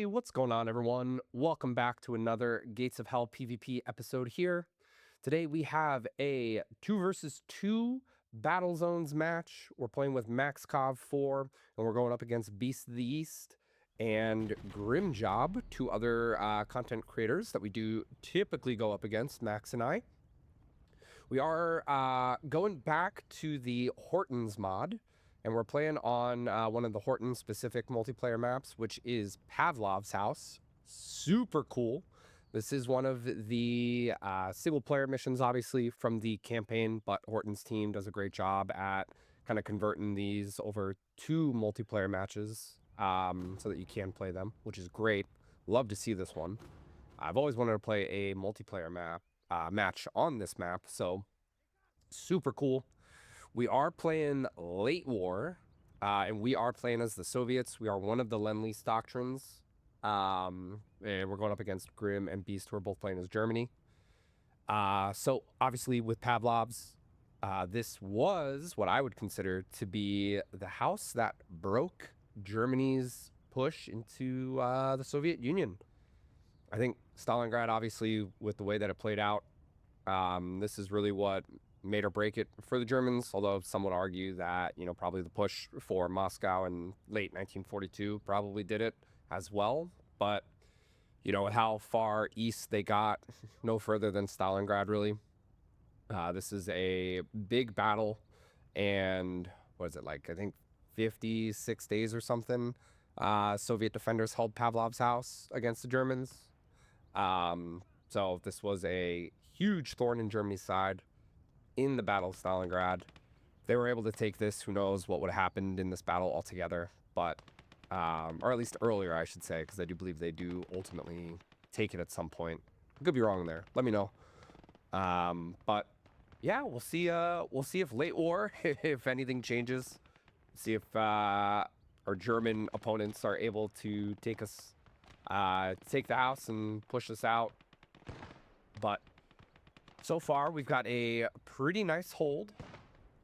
Hey, what's going on, everyone? Welcome back to another Gates of Hell PvP episode here. Today we have a 2 versus 2 Battle Zones match. We're playing with Maxkov 4, and we're going up against Beast of the East and Grimjob, two other content creators that we do typically go up against, Max and I. We are going back to the Hortens mod, and we're playing on one of the Horten specific multiplayer maps, which is Pavlov's house. Super cool. This is one of the single player missions, obviously, from the campaign, but Horten's team does a great job at kind of converting these over to multiplayer matches so that you can play them, which is great. Love to see this one. I've always wanted to play a multiplayer match on this map, so super cool. We are playing late war, and we are playing as the Soviets. We are one of the Lend-Lease doctrines, and we're going up against Grim and Beast, who are both playing as Germany. So obviously with Pavlov's, this was what I would consider to be the house that broke Germany's push into the Soviet Union. I think Stalingrad, obviously, with the way that it played out, this is really what made or break it for the Germans, although some would argue that, probably the push for Moscow in late 1942 probably did it as well. But, how far east they got, no further than Stalingrad, really. This is a big battle, and what is it, like, I think 56 days or something, Soviet defenders held Pavlov's house against the Germans. So this was a huge thorn in Germany's side in the Battle of Stalingrad. If they were able to take this, who knows what would have happened in this battle altogether, but, or at least earlier, I should say, because I do believe they do ultimately take it at some point. I could be wrong there. Let me know. But yeah, we'll see if late war, if anything changes, see if, our German opponents are able to take the house and push us out. But so far, we've got a pretty nice hold.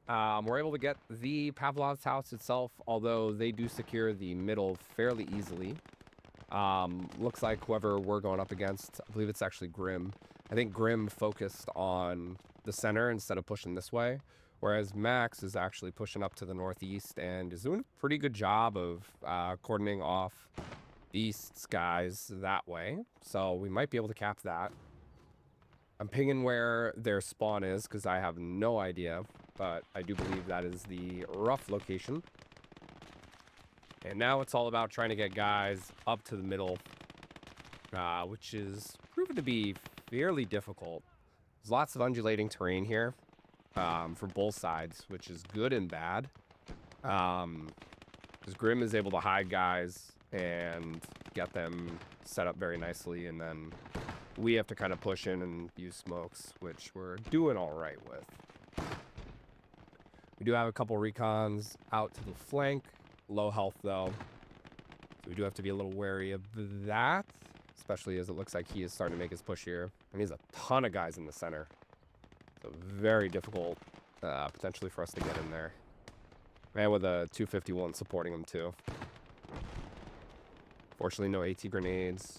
We're able to get the Pavlov's house itself, although they do secure the middle fairly easily. Looks like whoever we're going up against, I believe it's actually Grim. I think Grim focused on the center instead of pushing this way, whereas Max is actually pushing up to the northeast and is doing a pretty good job of cordoning off Beast's guys that way. So we might be able to cap that. I'm pinging where their spawn is because I have no idea, but I do believe that is the rough location. And now it's all about trying to get guys up to the middle, which is proven to be fairly difficult. There's lots of undulating terrain here for both sides, which is good and bad. Because Grim is able to hide guys and get them set up very nicely, and then we have to kind of push in and use smokes, which we're doing all right with. We do have a couple recons out to the flank. Low health, though. So we do have to be a little wary of that, especially as it looks like he is starting to make his push here. And he has a ton of guys in the center. So very difficult, potentially, for us to get in there. And with a 251 supporting him, too. Fortunately, no AT grenades.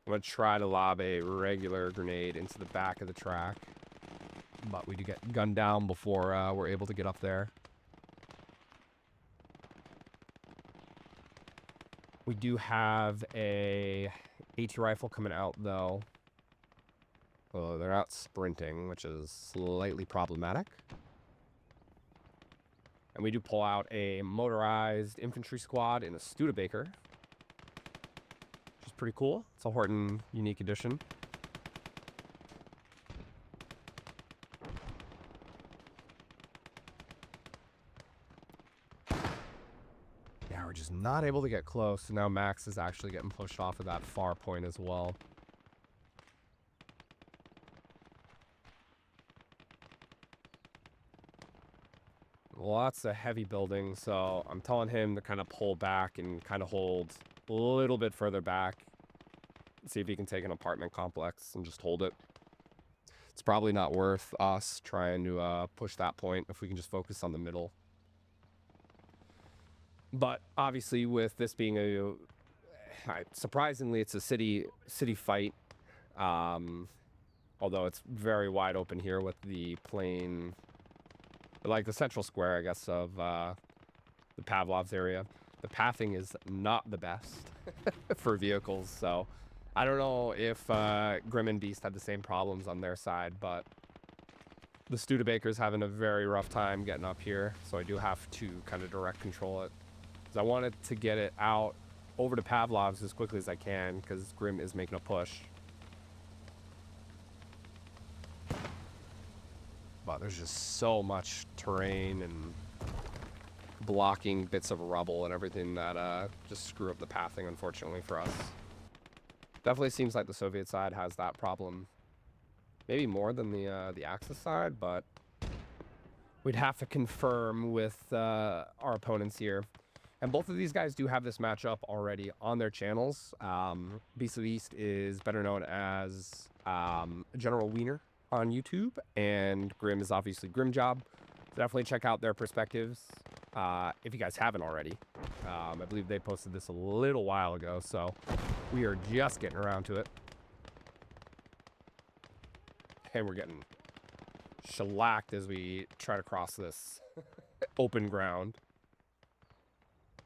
I'm going to try to lob a regular grenade into the back of the track. But we do get gunned down before we're able to get up there. We do have a AT rifle coming out, though. Well, they're out sprinting, which is slightly problematic. And we do pull out a motorized infantry squad in a Studebaker, which is pretty cool. It's a Horten unique edition. Yeah, we're just not able to get close. So now Max is actually getting pushed off of that far point as well. Lots of heavy buildings, so I'm telling him to kind of pull back and kind of hold a little bit further back. See if he can take an apartment complex and just hold it. It's probably not worth us trying to push that point if we can just focus on the middle. But obviously with this being Surprisingly, it's a city fight. Although it's very wide open here with the plain, like the central square, I guess, of the Pavlov's area. The pathing is not the best for vehicles, so I don't know if Grim and Beast had the same problems on their side, but the Studebaker's having a very rough time getting up here, so I do have to kind of direct control it. Because I wanted to get it out over to Pavlov's as quickly as I can, because Grim is making a push. But there's just so much terrain and blocking bits of rubble and everything that just screw up the pathing, unfortunately for us. Definitely seems like the Soviet side has that problem. Maybe more than the Axis side, but we'd have to confirm with our opponents here. And both of these guys do have this matchup already on their channels. Beast of the East is better known as General Wiener on YouTube, and Grim is obviously Grimjob. So definitely check out their perspectives if you guys haven't already. I believe they posted this a little while ago, so we are just getting around to it. And we're getting shellacked as we try to cross this open ground.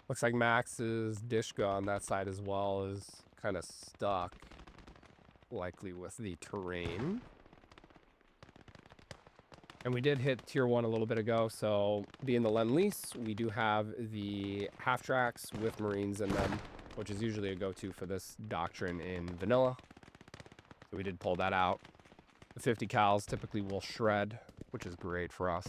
Looks like Max's Dishka on that side as well is kind of stuck, likely with the terrain. And we did hit tier 1 a little bit ago, so being the Lend-Lease, we do have the half-tracks with Marines in them, which is usually a go-to for this doctrine in vanilla. So we did pull that out. The 50 cals typically will shred, which is great for us.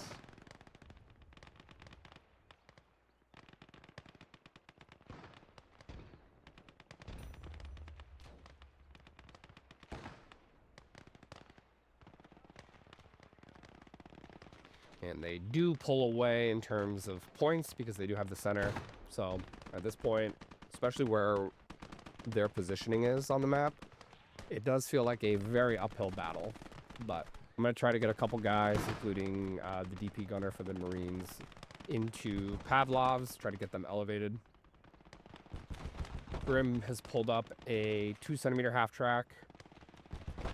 And they do pull away in terms of points because they do have the center. So at this point, especially where their positioning is on the map, it does feel like a very uphill battle. But I'm going to try to get a couple guys, including the DP gunner for the Marines, into Pavlov's, try to get them elevated. Grim has pulled up a 2-centimeter half-track.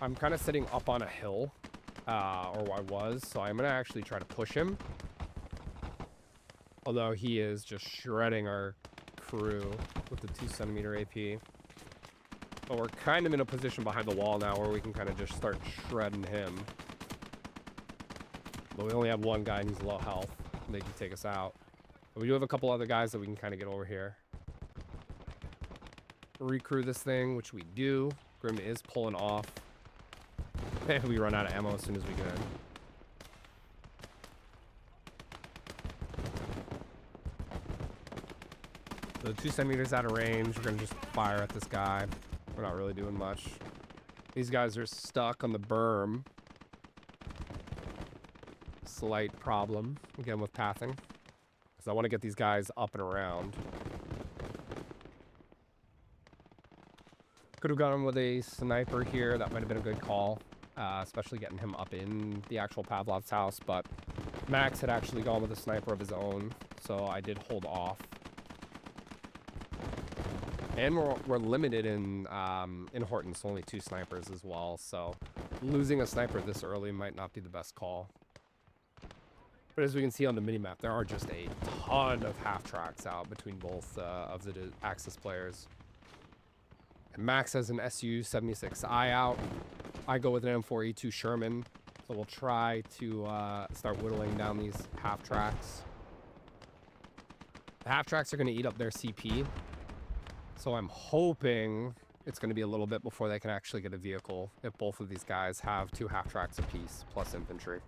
I'm kind of sitting up on a hill. Or I was, so I'm going to actually try to push him. Although he is just shredding our crew with the 2-centimeter AP. But we're kind of in a position behind the wall now where we can kind of just start shredding him. But we only have one guy and he's low health. They can take us out. But we do have a couple other guys that we can kind of get over here. Recrew this thing, which we do. Grim is pulling off. And we run out of ammo as soon as we get in. So the 2 centimeters out of range, we're going to just fire at this guy. We're not really doing much. These guys are stuck on the berm. Slight problem, again, with pathing. Because I want to get these guys up and around. Could have gone with a sniper here. That might have been a good call. Especially getting him up in the actual Pavlov's house, but Max had actually gone with a sniper of his own, so I did hold off. And we're limited in Horten, so only 2 snipers as well, so losing a sniper this early might not be the best call. But as we can see on the minimap, there are just a ton of half-tracks out between both of the Axis players. And Max has an Su-76I out. I go with an M4E2 Sherman, so we'll try to start whittling down these half-tracks. The half-tracks are going to eat up their CP, so I'm hoping it's going to be a little bit before they can actually get a vehicle if both of these guys have 2 half-tracks apiece, plus infantry.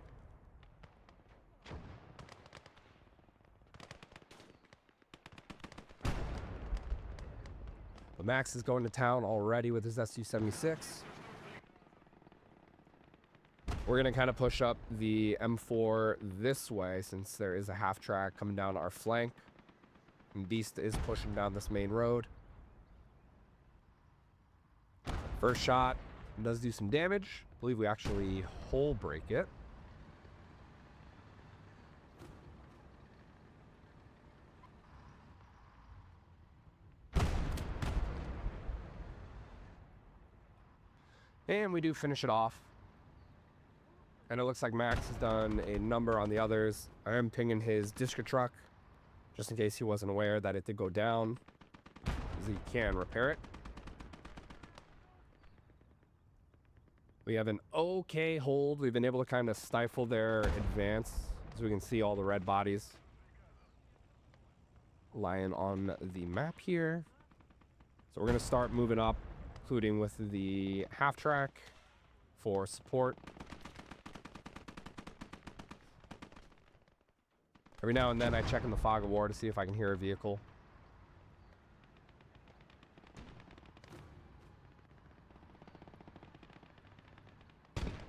But Max is going to town already with his Su-76. We're going to kind of push up the M4 this way since there is a half-track coming down our flank. And Beast is pushing down this main road. First shot does do some damage. I believe we actually hole break it. And we do finish it off. And it looks like Max has done a number on the others. I am pinging his disc truck, just in case he wasn't aware that it did go down, because he can repair it. We have an okay hold. We've been able to kind of stifle their advance, as we can see all the red bodies lying on the map here. So we're going to start moving up, including with the half track for support. Every now and then I check in the fog of war to see if I can hear a vehicle.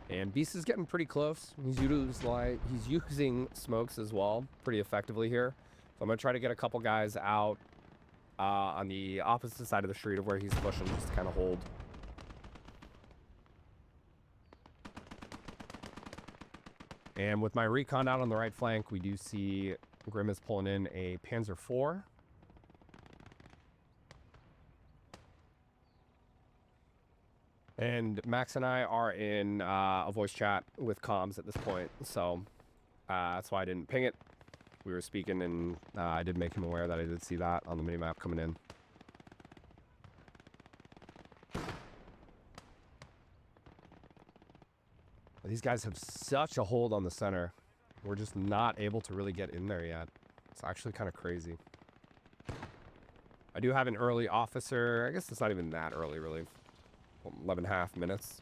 And Beast is getting pretty close. He's using smokes as well pretty effectively here. So I'm going to try to get a couple guys out on the opposite side of the street of where he's pushing, just to kind of hold. And with my recon out on the right flank, we do see Grim is pulling in a Panzer IV. And Max and I are in a voice chat with comms at this point, so that's why I didn't ping it. We were speaking, and I did make him aware that I did see that on the minimap coming in. These guys have such a hold on the center. We're just not able to really get in there yet. It's actually kind of crazy. I do have an early officer. I guess it's not even that early, really. 11.5 minutes.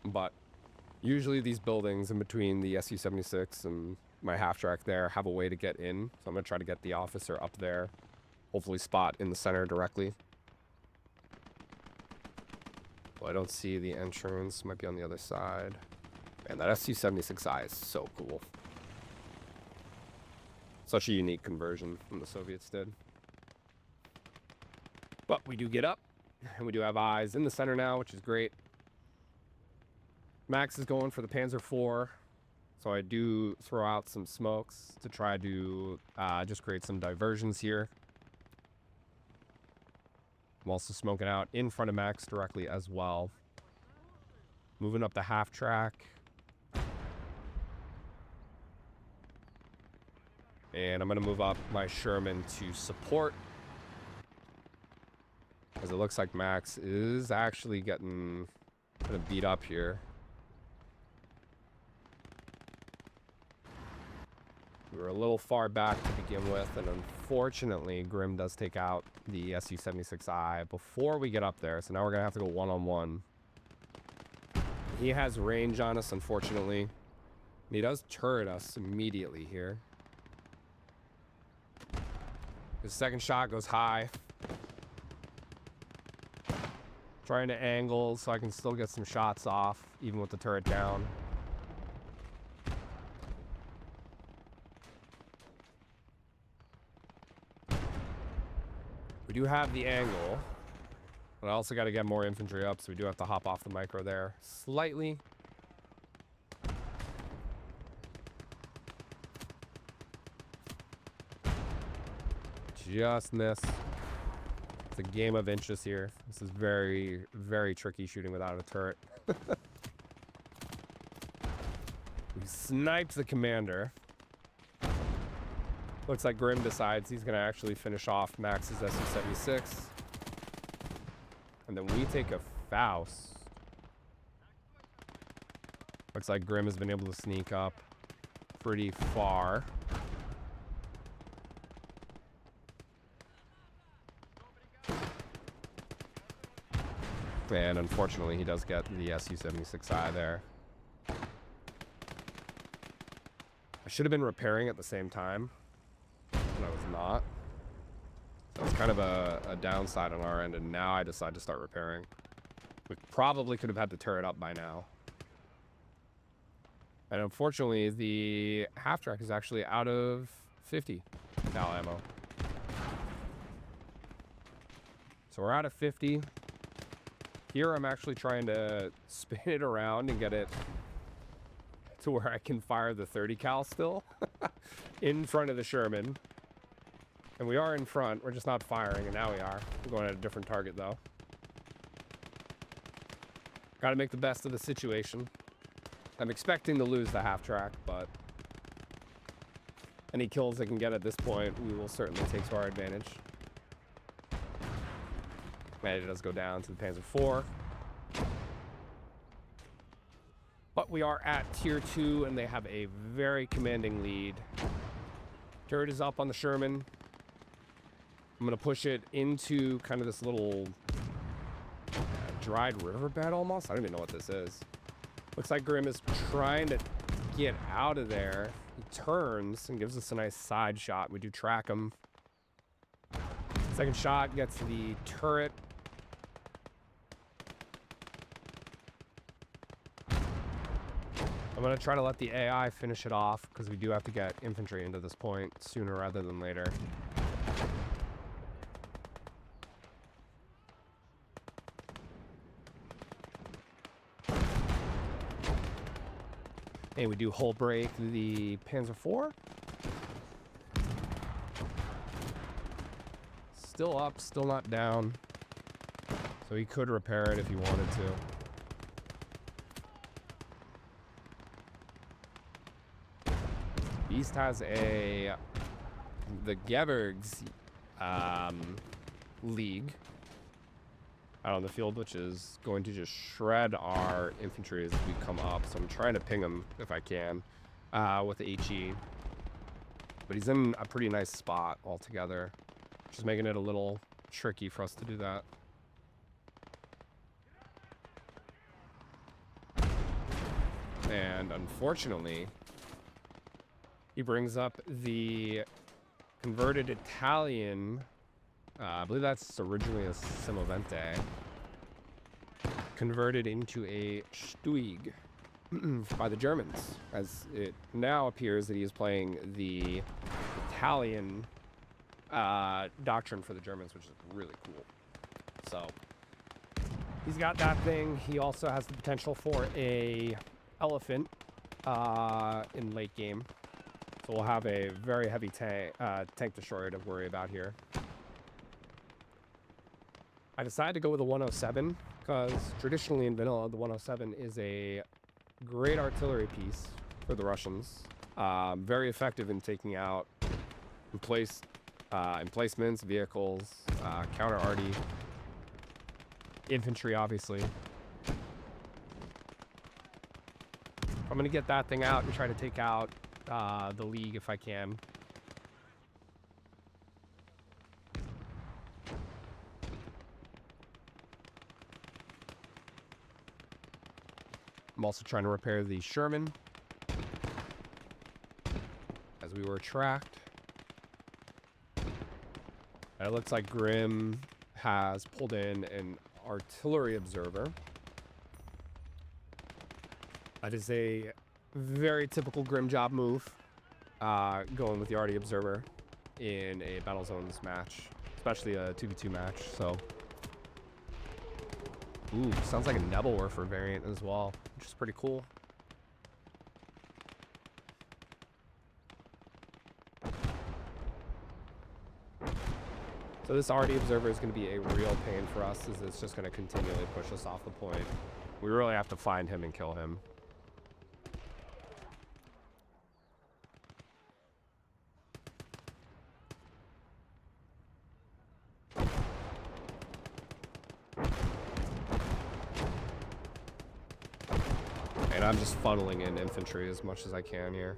But usually these buildings in between the Su-76 and my half track there have a way to get in. So I'm going to try to get the officer up there. Hopefully spot in the center directly. Well, I don't see the entrance. Might be on the other side. Man, that Su-76I is so cool. Such a unique conversion from the Soviets did. But we do get up. And we do have eyes in the center now, which is great. Max is going for the Panzer IV. So I do throw out some smokes to try to just create some diversions here. I'm also smoking out in front of Max directly as well. Moving up the half track. And I'm going to move up my Sherman to support. As it looks like Max is actually getting kind of beat up here. We were a little far back to begin with, and unfortunately, Grim does take out the Su-76I before we get up there, so now we're going to have to go one-on-one. He has range on us, unfortunately. And he does turret us immediately here. His second shot goes high. Trying to angle so I can still get some shots off, even with the turret down. We do have the angle, but I also got to get more infantry up, so we do have to hop off the micro there slightly. Just miss. It's a game of inches here. This is very, very tricky shooting without a turret. We sniped the commander. Looks like Grim decides he's going to actually finish off Max's Su-76. And then we take a Faust. Looks like Grim has been able to sneak up pretty far. And unfortunately, he does get the Su-76I there. I should have been repairing at the same time, but I was not. So it's kind of a downside on our end, and now I decide to start repairing. We probably could have had the turret up by now. And unfortunately, the half-track is actually out of 50 cal ammo. So we're out of 50. Here I'm actually trying to spin it around and get it to where I can fire the 30 cal still in front of the Sherman. And we are in front, we're just not firing, and now we are. We're going at a different target though. Got to make the best of the situation. I'm expecting to lose the half track, but any kills they can get at this point, we will certainly take to our advantage. And it does go down to the Panzer IV. But we are at tier 2, and they have a very commanding lead. Turret is up on the Sherman. I'm going to push it into kind of this little dried riverbed almost. I don't even know what this is. Looks like Grim is trying to get out of there. He turns and gives us a nice side shot. We do track him. Second shot gets the turret. I'm going to try to let the AI finish it off because we do have to get infantry into this point sooner rather than later. And we do hull break the Panzer IV. Still up, still not down. So he could repair it if he wanted to. Beast has the Gebergs League out on the field, which is going to just shred our infantry as we come up. So I'm trying to ping him if I can with the HE. But he's in a pretty nice spot altogether, which is making it a little tricky for us to do that. And unfortunately, he brings up the converted Italian. I believe that's originally a Semovente. Converted into a Stuig by the Germans, as it now appears that he is playing the Italian doctrine for the Germans, which is really cool. So he's got that thing. He also has the potential for a elephant in late game. So we'll have a very heavy tank destroyer to worry about here. I decided to go with a 107 because traditionally in vanilla, the 107 is a great artillery piece for the Russians. Very effective in taking out emplacements, vehicles, counter-arty, infantry, obviously. I'm going to get that thing out and try to take out the League if I can. I'm also trying to repair the Sherman as we were tracked. And it looks like Grim has pulled in an artillery observer. That is a very typical Grim job move, going with the arty observer in a Battlezones match, especially a 2v2 match. So, ooh, sounds like a Nebelwerfer variant as well, which is pretty cool. So this arty observer is going to be a real pain for us, as it's just going to continually push us off the point. We really have to find him and kill him. And I'm just funneling in infantry as much as I can here.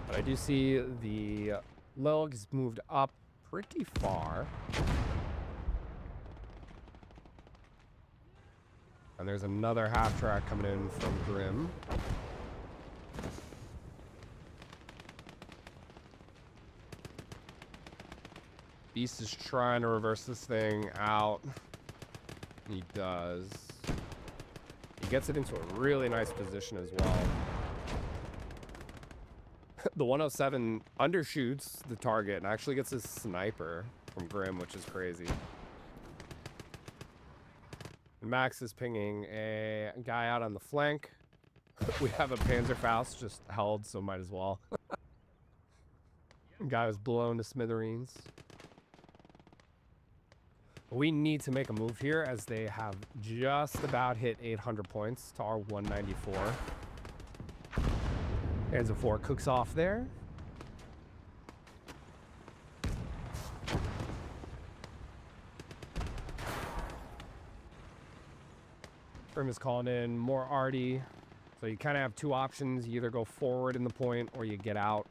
But I do see the Log's moved up pretty far. And there's another half-track coming in from Grim. Beast is trying to reverse this thing out. He does. He gets it into a really nice position as well. The 107 undershoots the target and actually gets a sniper from Grim, which is crazy. Max is pinging a guy out on the flank. We have a Panzerfaust just held, so might as well. Guy was blown to smithereens. We need to make a move here as they have just about hit 800 points to our 194. There's a 4 cooks off there. Grim is calling in more arty. So you kind of have 2 options. You either go forward in the point or you get out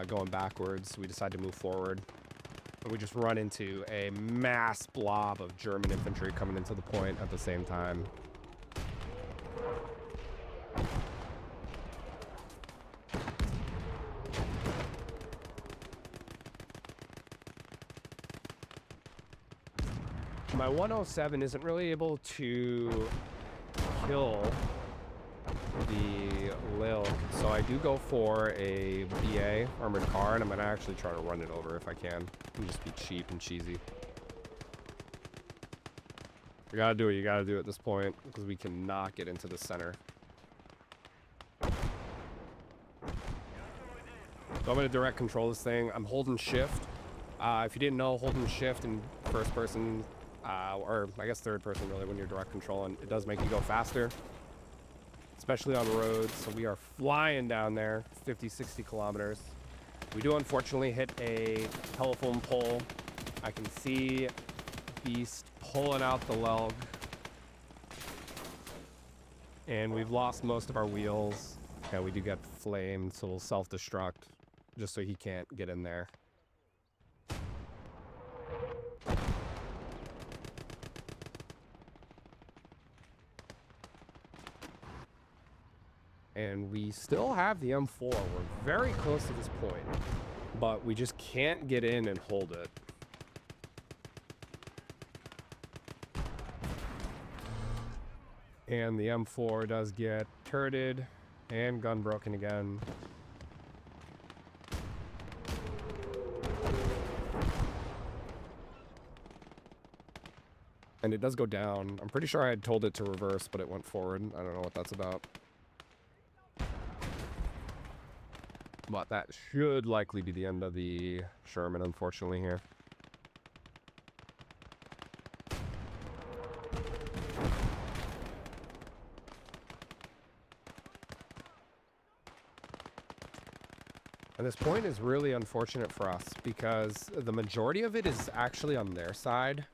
going backwards. We decide to move forward. And we just run into a mass blob of German infantry coming into the point at the same time. My 107 isn't really able to kill the Lilk, so I do go for a BA armored car, and I'm gonna actually try to run it over if I can. And just be cheap and cheesy. You gotta do what you gotta do at this point, because we cannot get into the center. So I'm gonna direct control this thing. I'm holding shift. If you didn't know, holding shift in first person, or I guess third person really, when you're direct controlling, it does make you go faster. Especially on roads, so we are flying down there, 50, 60 kilometers. We do unfortunately hit a telephone pole. I can see Beast pulling out the Lelg. And we've lost most of our wheels. Yeah, we do get flamed, so we'll self-destruct, just so he can't get in there. And we still have the M4. We're very close to this point, but we just can't get in and hold it. And the M4 does get turreted and gun broken again. And it does go down. I'm pretty sure I had told it to reverse, but it went forward. I don't know what that's about. But that should likely be the end of the Sherman, unfortunately, here. And this point is really unfortunate for us because the majority of it is actually on their side.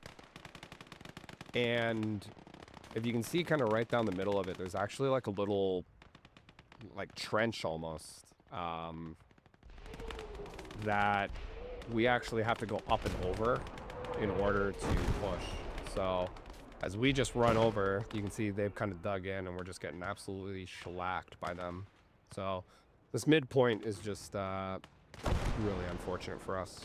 And if you can see kind of right down the middle of it, there's actually like a little like trench almost. That we actually have to go up and over in order to push. So as we just run over, you can see they've kind of dug in and we're just getting absolutely shellacked by them. So this midpoint is just really unfortunate for us.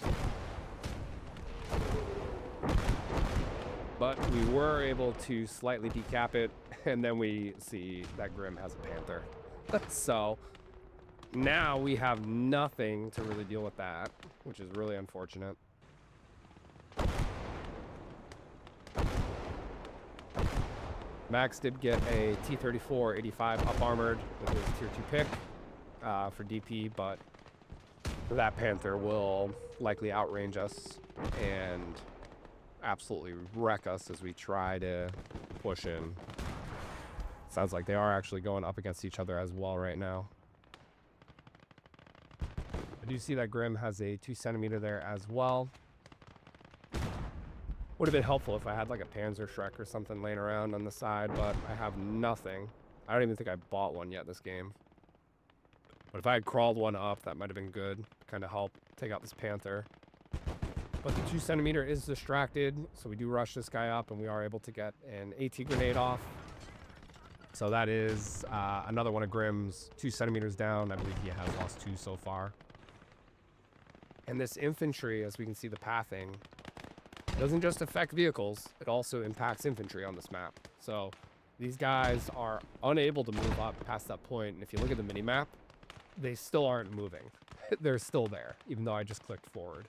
But we were able to slightly decap it, and then we see that Grim has a Panther. So now we have nothing to really deal with that, which is really unfortunate. Max did get a T-34 85 up armored with his tier 2 pick for DP, but that Panther will likely outrange us and absolutely wreck us as we try to push in. Sounds like they are actually going up against each other as well right now. I do see that Grim has a 2 centimeter there as well. Would have been helpful if I had like a Panzer Shrek or something laying around on the side, but I have nothing. I don't even think I bought one yet this game. But if I had crawled one up, that might have been good. Kind of help take out this Panther. But the 2 centimeter is distracted, so we do rush this guy up, and we are able to get an AT grenade off. So that is another one of Grim's 2 centimeters down. I believe he has lost 2 so far. And this infantry, as we can see the pathing, doesn't just affect vehicles, it also impacts infantry on this map. So these guys are unable to move up past that point, and if you look at the mini-map, they still aren't moving. They're still there, even though I just clicked forward.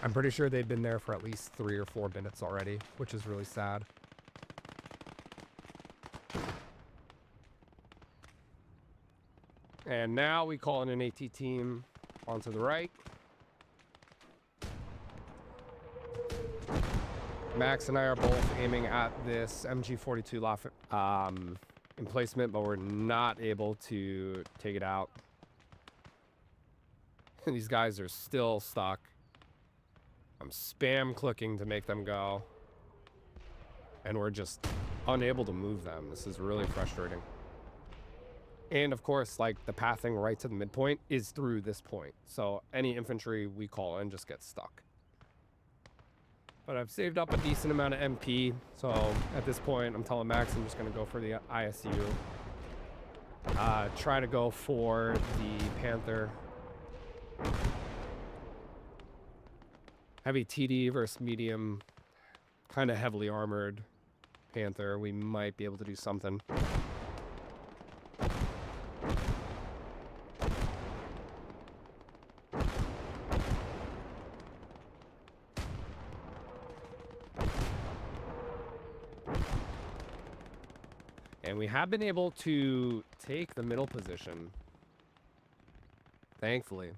I'm pretty sure they've been there for at least 3 or 4 minutes already, which is really sad. And now we call in an AT team onto the right. Max and I are both aiming at this MG42 emplacement, but we're not able to take it out. These guys are still stuck. I'm spam clicking to make them go. And we're just unable to move them. This is really frustrating. And of course, like, the pathing right to the midpoint is through this point. So any infantry we call in just gets stuck. But I've saved up a decent amount of MP. So at this point, I'm telling Max I'm just going to go for the ISU. Try to go for the Panther. Heavy TD versus medium, kind of heavily armored Panther. We might be able to do something. And we have been able to take the middle position, thankfully.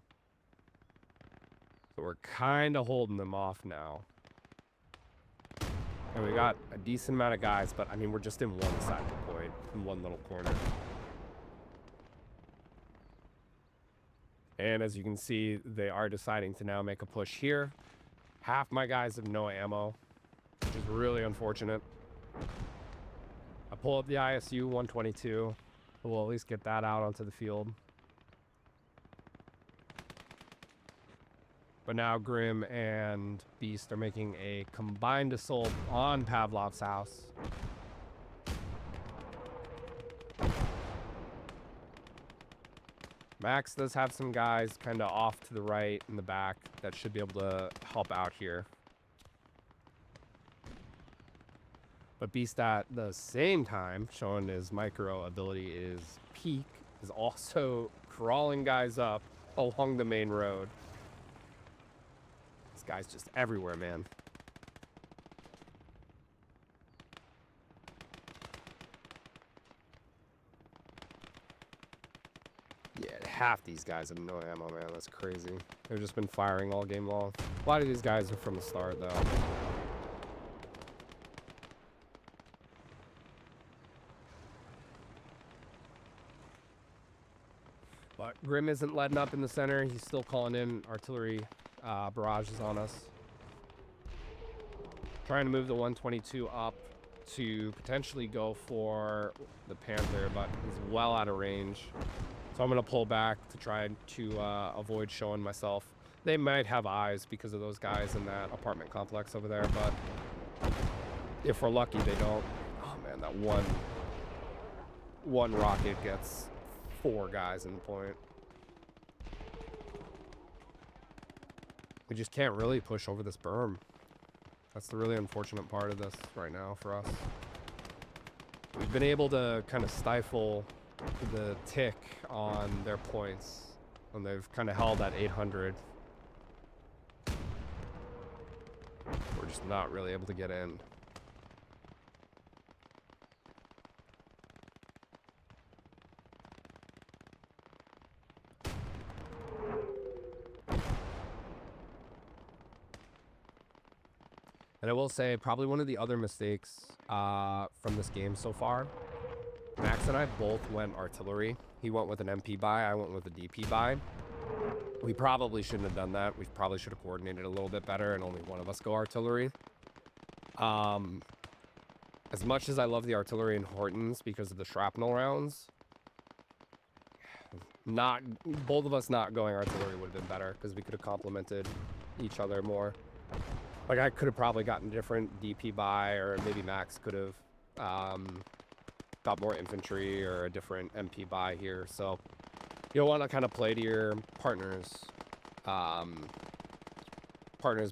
So we're kind of holding them off now. And we got a decent amount of guys, but I mean, we're just in one side of the point, in one little corner. And as you can see, they are deciding to now make a push here. Half my guys have no ammo, which is really unfortunate. I pull up the ISU 122. We'll at least get that out onto the field. But now Grim and Beast are making a combined assault on Pavlov's house. Max does have some guys kind of off to the right in the back that should be able to help out here. But Beast at the same time, showing his micro ability is peak, is also crawling guys up along the main road. This guy's just everywhere, man. Yeah, half these guys have no ammo, man. That's crazy. They've just been firing all game long. A lot of these guys are from the start, though. But Grim isn't letting up in the center. He's still calling in artillery barrages on us. Trying to move the 122 up to potentially go for the Panther, but he's well out of range. So I'm going to pull back to try to avoid showing myself. They might have eyes because of those guys in that apartment complex over there, but if we're lucky, they don't. Oh man, that one rocket gets 4 guys in the point. We just can't really push over this berm. That's the really unfortunate part of this right now for us. We've been able to kind of stifle the tick on their points, and they've kind of held at 800. We're just not really able to get in. And I will say, probably one of the other mistakes from this game so far, Max and I both went artillery. He went with an MP buy, I went with a DP buy. We probably shouldn't have done that. We probably should have coordinated a little bit better and only one of us go artillery. As much as I love the artillery in Hortens because of the shrapnel rounds, both of us not going artillery would have been better because we could have complemented each other more. Like, I could have probably gotten a different DP buy, or maybe Max could have got more infantry or a different MP buy here. So you'll want to kind of play to your partners'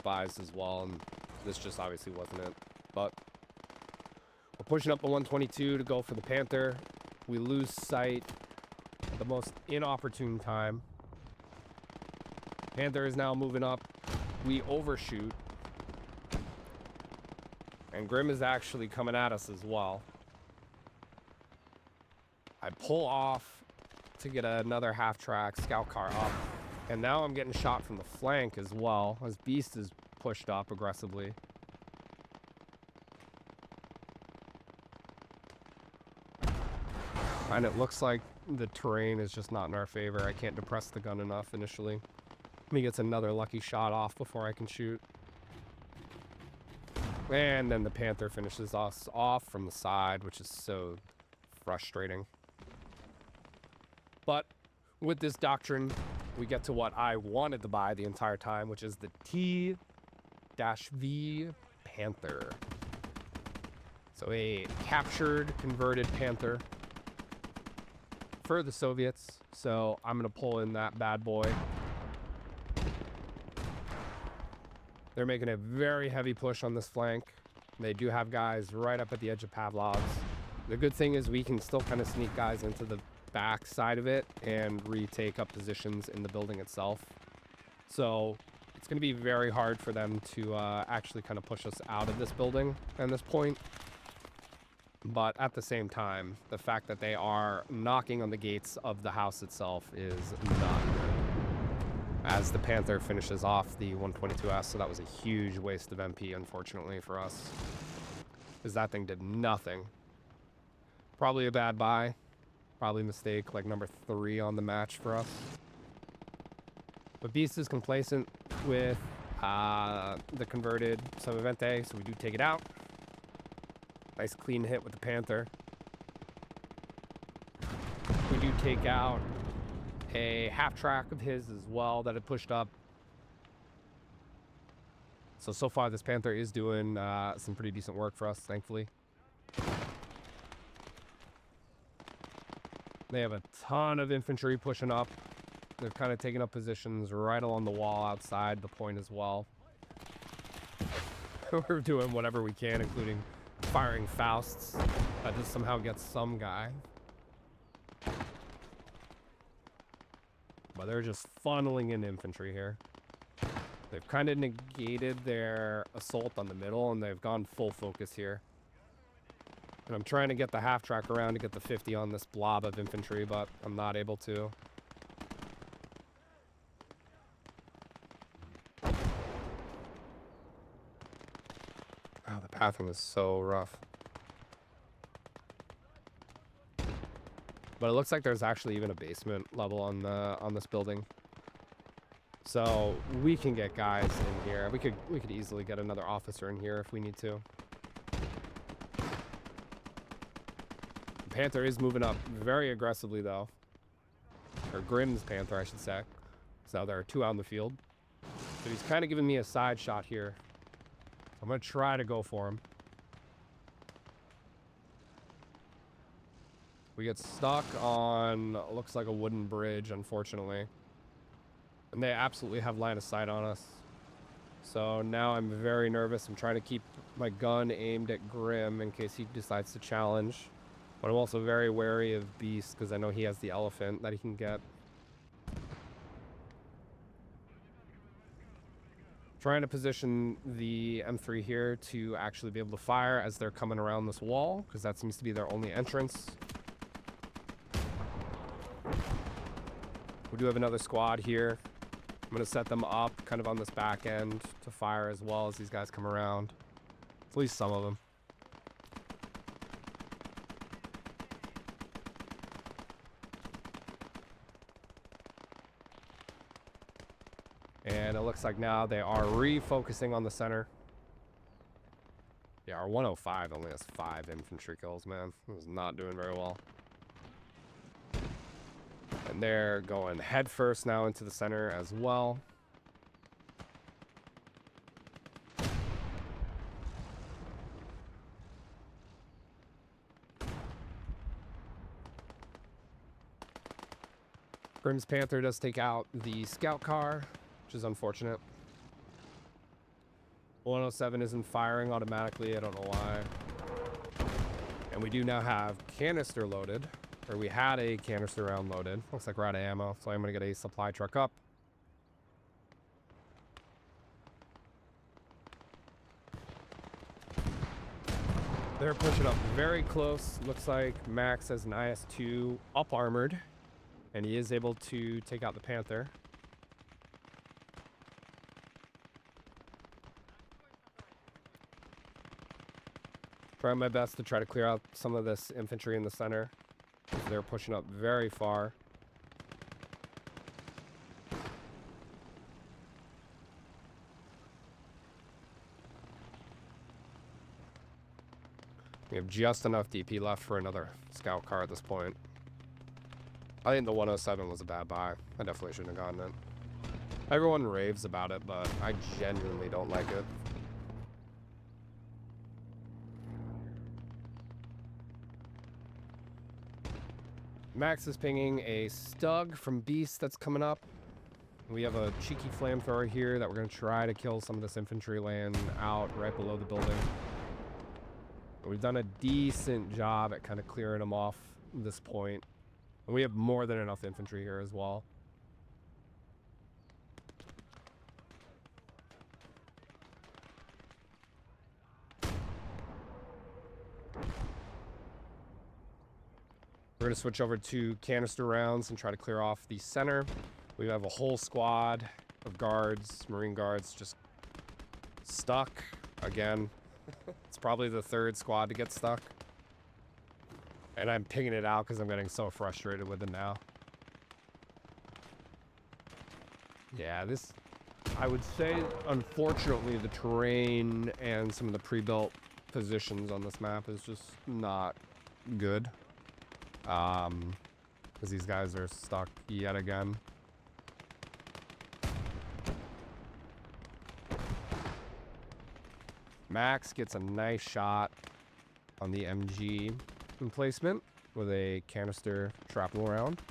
buys as well. And this just obviously wasn't it. But we're pushing up the 122 to go for the Panther. We lose sight at the most inopportune time. Panther is now moving up. We overshoot. And Grim is actually coming at us as well. I pull off to get another half-track scout car up. And now I'm getting shot from the flank as well, as Beast is pushed up aggressively. And it looks like the terrain is just not in our favor. I can't depress the gun enough initially. He gets another lucky shot off before I can shoot. And then the Panther finishes us off from the side, which is so frustrating. But with this doctrine, we get to what I wanted to buy the entire time, which is the T-V Panther. So a captured, converted Panther for the Soviets. So I'm going to pull in that bad boy. They're making a very heavy push on this flank. They do have guys right up at the edge of Pavlov's. The good thing is we can still kind of sneak guys into the back side of it and retake up positions in the building itself. So it's going to be very hard for them to actually kind of push us out of this building at this point. But at the same time, the fact that they are knocking on the gates of the house itself is not good. As the Panther finishes off the 122S, so that was a huge waste of MP, unfortunately, for us. Because that thing did nothing. Probably a bad buy. Probably a mistake, like number 3 on the match for us. But Beast is complacent with the converted Subvivente, so we do take it out. Nice clean hit with the Panther. We do take out a half track of his as well that had pushed up. So far this Panther is doing some pretty decent work for us, thankfully. They have a ton of infantry pushing up. They've kind of taken up positions right along the wall outside the point as well. We're doing whatever we can, including firing Fausts. That just somehow gets some guy. But they're just funneling in infantry here. They've kind of negated their assault on the middle, and they've gone full focus here. And I'm trying to get the half track around to get the 50 on this blob of infantry, but I'm not able to. Oh, the pathing is so rough. But it looks like there's actually even a basement level on this building. So we can get guys in here. We could easily get another officer in here if we need to. The Panther is moving up very aggressively though. Or Grimm's Panther, I should say. So there are 2 out in the field. So he's kind of giving me a side shot here. So I'm going to try to go for him. We get stuck on, looks like a wooden bridge, unfortunately. And they absolutely have line of sight on us. So now I'm very nervous. I'm trying to keep my gun aimed at Grimm in case he decides to challenge. But I'm also very wary of Beast because I know he has the elephant that he can get. Trying to position the M3 here to actually be able to fire as they're coming around this wall, because that seems to be their only entrance. We do have another squad here. I'm going to set them up kind of on this back end to fire as well as these guys come around. At least some of them. And it looks like now they are refocusing on the center. Yeah, our 105 only has 5 infantry kills, man. It was not doing very well. And they're going head first now into the center as well. Grimm's Panther does take out the scout car, which is unfortunate. 107 isn't firing automatically. I don't know why. And we do now have canister loaded. Or we had a canister round loaded. Looks like we're out of ammo, so I'm going to get a supply truck up. They're pushing up very close. Looks like Max has an IS-2 up armored. And he is able to take out the Panther. Trying my best to try to clear out some of this infantry in the center. They're pushing up very far. We have just enough DP left for another scout car at this point. I think the 107 was a bad buy. I definitely shouldn't have gone in. Everyone raves about it, but I genuinely don't like it. Max is pinging a Stug from Beast that's coming up. We have a cheeky flamethrower here that we're going to try to kill some of this infantry laying out right below the building. We've done a decent job at kind of clearing them off at this point. And we have more than enough infantry here as well. We're going to switch over to canister rounds and try to clear off the center. We have a whole squad of guards, Marine guards, just stuck again. It's probably the third squad to get stuck. And I'm pinging it out because I'm getting so frustrated with it now. Yeah, this, I would say, unfortunately, the terrain and some of the pre-built positions on this map is just not good. Because these guys are stuck yet again. Max gets a nice shot on the MG emplacement with a canister shrapnel round.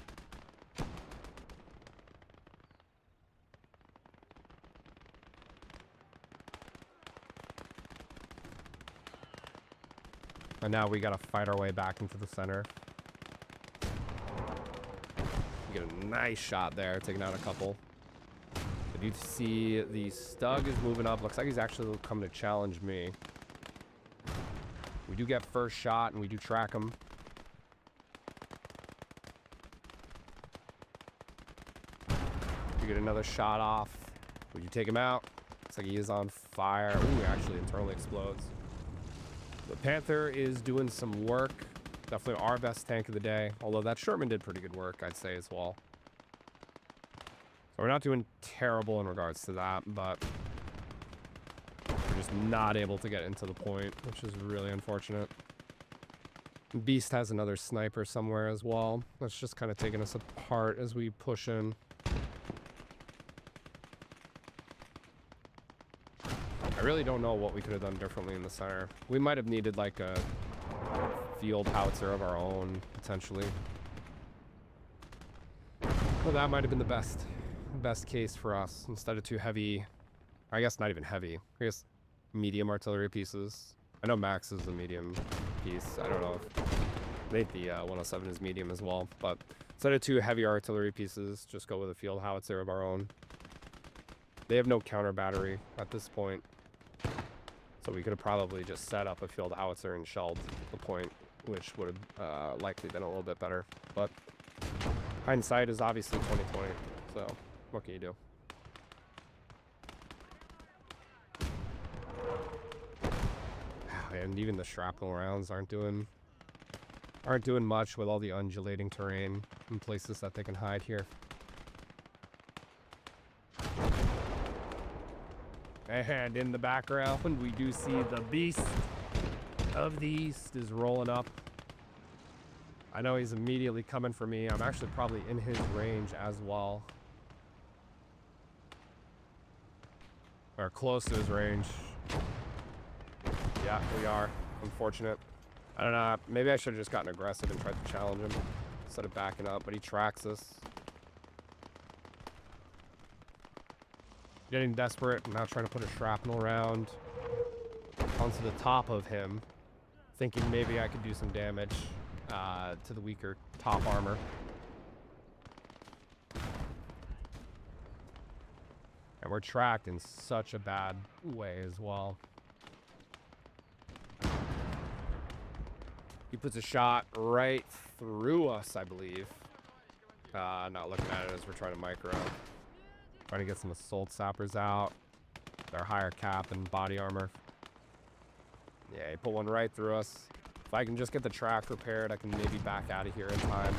And now we gotta fight our way back into the center. We get a nice shot there, taking out a couple. But you see the Stug is moving up. Looks like he's actually coming to challenge me. We do get first shot and we do track him. We get another shot off. Would you take him out? Looks like he is on fire. Ooh, actually internally explodes. The Panther is doing some work. Definitely our best tank of the day. Although that Sherman did pretty good work, I'd say, as well. So we're not doing terrible in regards to that, but we're just not able to get into the point, which is really unfortunate. Beast has another sniper somewhere as well. That's just kind of taking us apart as we push in. I really don't know what we could have done differently in the center. We might have needed like a field howitzer of our own, potentially. Well, that might have been the best case for us. Instead of two heavy, I guess not even heavy, I guess medium artillery pieces. I know Max is a medium piece. I don't know if I think the 107 is medium as well, but instead of two heavy artillery pieces, just go with a field howitzer of our own. They have no counter battery at this point, so we could have probably just set up a field howitzer and shelled the point, which would have likely been a little bit better. But hindsight is obviously 2020, so what can you do? And even the shrapnel rounds aren't doing much with all the undulating terrain and places that they can hide here. And in the background, we do see the Beast of the East is rolling up. I know he's immediately coming for me. I'm actually probably in his range as well. Or close to his range. Yeah, we are. Unfortunate. I don't know. Maybe I should have just gotten aggressive and tried to challenge him instead of backing up, but he tracks us. Getting desperate. I'm now trying to put a shrapnel round onto the top of him, thinking maybe I could do some damage to the weaker top armor. And we're tracked in such a bad way as well. He puts a shot right through us, I believe. Not looking at it as we're trying to micro. Trying to get some assault sappers out. They're higher cap and body armor. Yeah, he put one right through us. If I can just get the track repaired, I can maybe back out of here in time.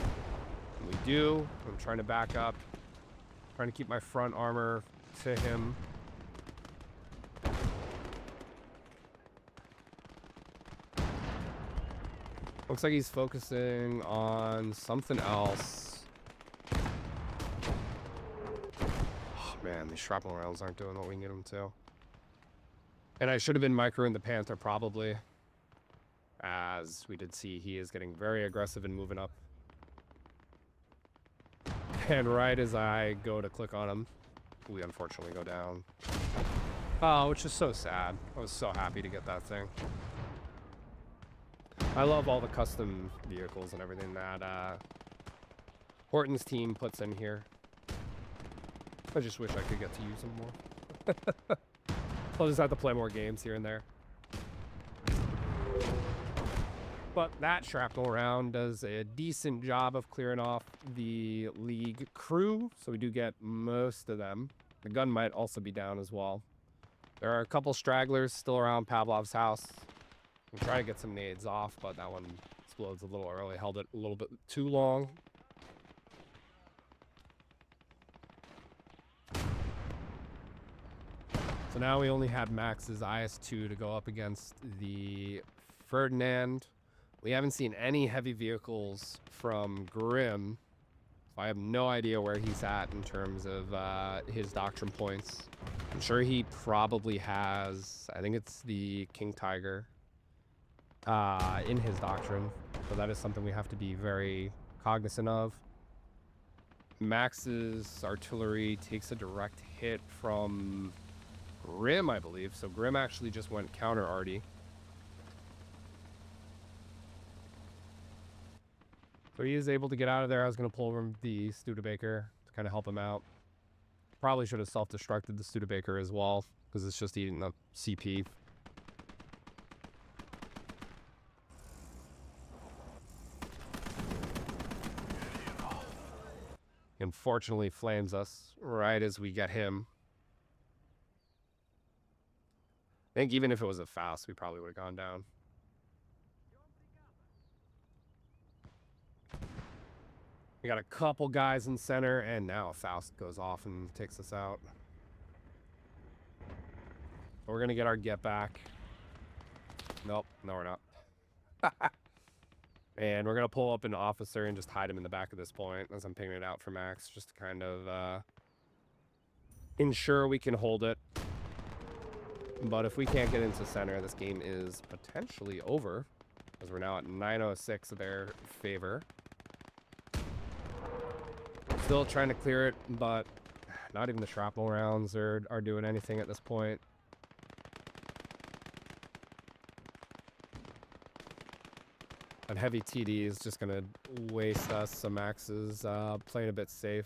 And we do. I'm trying to back up. Trying to keep my front armor to him. Looks like he's focusing on something else. Oh, man, these shrapnel rounds aren't doing what we need them to. And I should have been microing the Panther probably. As we did see, he is getting very aggressive and moving up. And right as I go to click on him, we unfortunately go down. Oh, which is so sad. I was so happy to get that thing. I love all the custom vehicles and everything that Horten's team puts in here. I just wish I could get to use them more. I'll just have to play more games here and there. But that shrapnel round does a decent job of clearing off the League crew, so we do get most of them. The gun might also be down as well. There are a couple stragglers still around Pavlov's house. I'm trying to get some nades off, but that one explodes a little early. Held it a little bit too long. So now we only have Max's IS-2 to go up against the Ferdinand. We haven't seen any heavy vehicles from Grim, so I have no idea where he's at in terms of his doctrine points. I'm sure he probably has, I think it's the King Tiger in his doctrine, so that is something we have to be very cognizant of. Max's artillery takes a direct hit from Grim, I believe, so Grim actually just went counter-arty. So he is able to get out of there. I was going to pull from the Studebaker to kind of help him out. Probably should have self-destructed the Studebaker as well, because it's just eating the CP. He unfortunately flames us right as we get him. I think even if it was a Faust, we probably would have gone down. We got a couple guys in center, and now Faust goes off and takes us out. We're going to get our get back. Nope, no we're not. And we're going to pull up an officer and just hide him in the back at this point as I'm pinging it out for Max, just to kind of ensure we can hold it. But if we can't get into center, this game is potentially over, as we're now at 906 of their favor. Still trying to clear it, but not even the shrapnel rounds are doing anything at this point. That heavy TD is just going to waste us, so Max is playing a bit safe.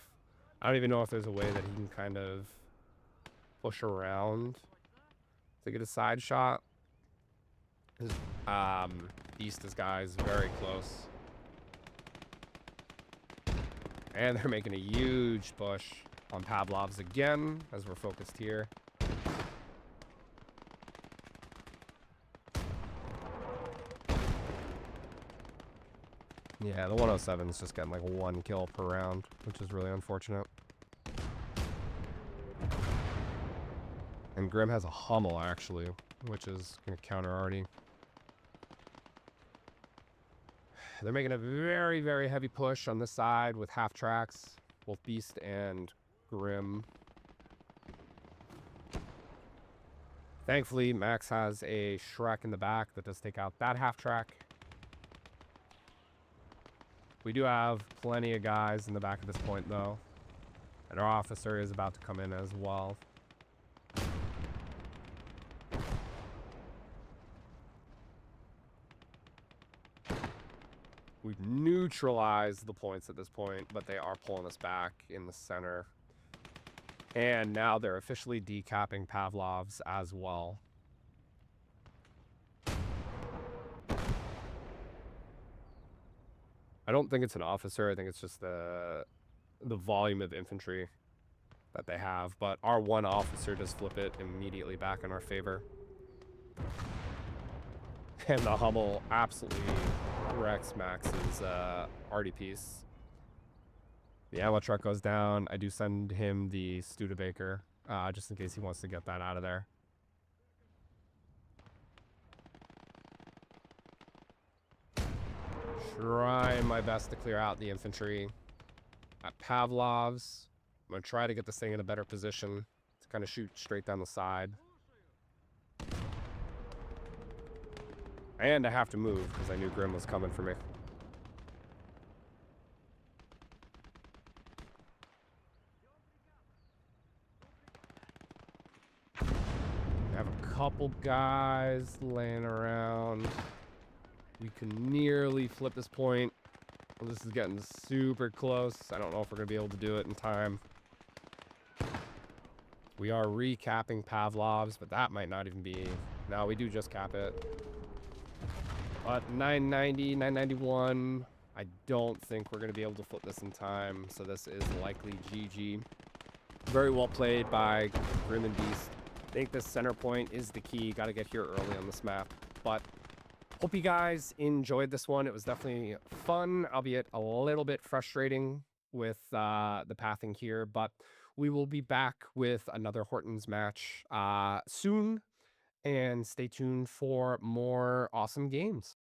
I don't even know if there's a way that he can kind of push around to get a side shot. East's guy is very close. And they're making a huge push on Pavlov's again, as we're focused here. Yeah, the 107 is just getting like 1 kill per round, which is really unfortunate. And Grim has a Hummel, actually, which is going to counter already. They're making a very, very heavy push on this side with half tracks, both Beast and Grim. Thankfully, Max has a Shrek in the back that does take out that half track. We do have plenty of guys in the back at this point, though. And our officer is about to come in as well. We've neutralized the points at this point, but they are pulling us back in the center. And now they're officially decapping Pavlov's as well. I don't think it's an officer. I think it's just the volume of infantry that they have. But our one officer does flip it immediately back in our favor. And the Hummel absolutely wrecks Max's arty piece. The ammo truck goes down. I do send him the Studebaker, just in case he wants to get that out of there. Trying my best to clear out the infantry. At Pavlov's, I'm going to try to get this thing in a better position to kind of shoot straight down the side. And I have to move because I knew Grim was coming for me. I have a couple guys laying around. We can nearly flip this point. Well, this is getting super close. I don't know if we're going to be able to do it in time. We are recapping Pavlov's, but that might not even be... No, we do just cap it. But 990, 991. I don't think we're going to be able to flip this in time, so this is likely GG. Very well played by Grim and Beast. I think this center point is the key. Got to get here early on this map. But hope you guys enjoyed this one. It was definitely fun, albeit a little bit frustrating with the pathing here. But we will be back with another Hortens match soon. And stay tuned for more awesome games.